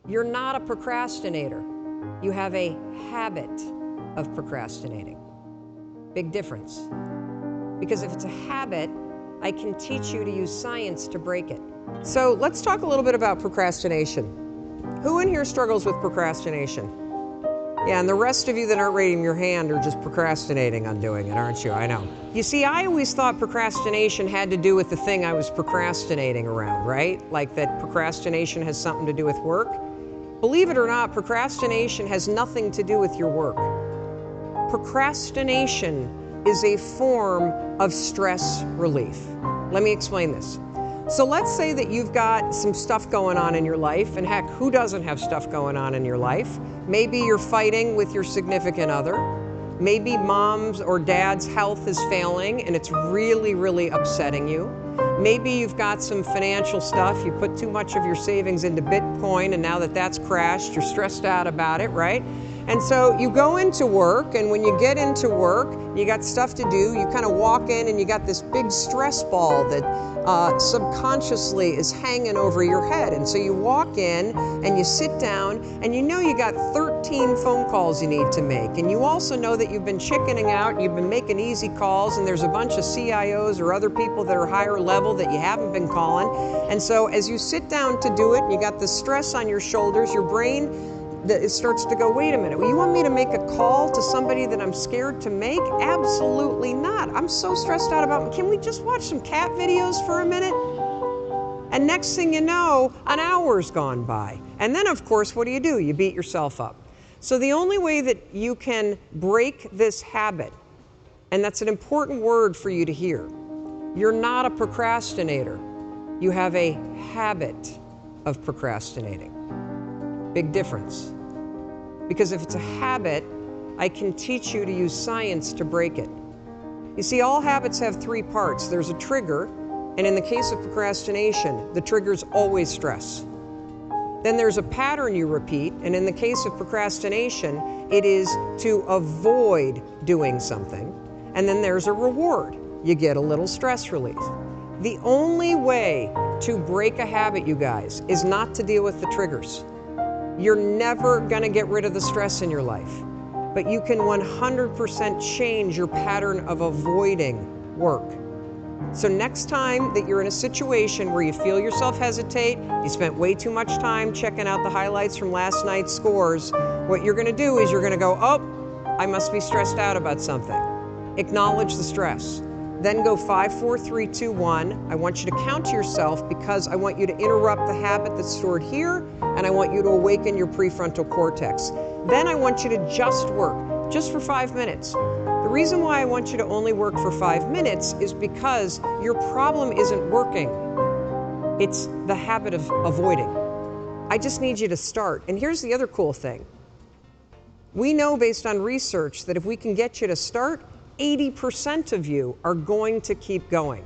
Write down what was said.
You're not a procrastinator. You have a habit of procrastinating. Big difference. Because if it's a habit, I can teach you to use science to break it. So let's talk a little bit about procrastination. Who in here struggles with procrastination? Yeah, and the rest of you that aren't raising your hand are just procrastinating on doing it, aren't you? I know. You see, I always thought procrastination had to do with the thing I was procrastinating around, right? Like that procrastination has something to do with work. Believe it or not, procrastination has nothing to do with your work. Procrastination is a form of stress relief. Let me explain this. So let's say that you've got some stuff going on in your life, and heck, who doesn't have stuff going on in your life? Maybe you're fighting with your significant other. Maybe mom's or dad's health is failing and it's really, really upsetting you. Maybe you've got some financial stuff. You put too much of your savings into Bitcoin, and now that that's crashed, you're stressed out about it, right? And so you go into work, and when you get into work, you got stuff to do, you kind of walk in and you got this big stress ball that subconsciously is hanging over your head. And so you walk in and you sit down, and you know you got 13 phone calls you need to make. And you also know that you've been chickening out, you've been making easy calls, and there's a bunch of CIOs or other people that are higher level that you haven't been calling. And so as you sit down to do it, you got the stress on your shoulders, your brain it starts to go, wait a minute, well, you want me to make a call to somebody that I'm scared to make? Absolutely not. I'm so stressed out about, can we just watch some cat videos for a minute? And next thing you know, an hour's gone by. And then, of course, what do? You beat yourself up. So the only way that you can break this habit, and that's an important word for you to hear, you're not a procrastinator. You have a habit of procrastinating. Big difference. Because if it's a habit, I can teach you to use science to break it. You see, all habits have three parts. There's a trigger, and in the case of procrastination, the trigger's always stress. Then there's a pattern you repeat, and in the case of procrastination, it is to avoid doing something. And then there's a reward. You get a little stress relief. The only way to break a habit, you guys, is not to deal with the triggers. You're never going to get rid of the stress in your life, but you can 100% change your pattern of avoiding work. So next time that you're in a situation where you feel yourself hesitate, you spent way too much time checking out the highlights from last night's scores, what you're going to do is you're going to go, oh, I must be stressed out about something. Acknowledge the stress. Then go 5, 4, 3, 2, 1. I want you to count to yourself because I want you to interrupt the habit that's stored here, and I want you to awaken your prefrontal cortex. Then I want you to just work, just for 5 minutes. The reason why I want you to only work for 5 minutes is because your problem isn't working. It's the habit of avoiding. I just need you to start. And here's the other cool thing. We know based on research that if we can get you to start, 80% of you are going to keep going.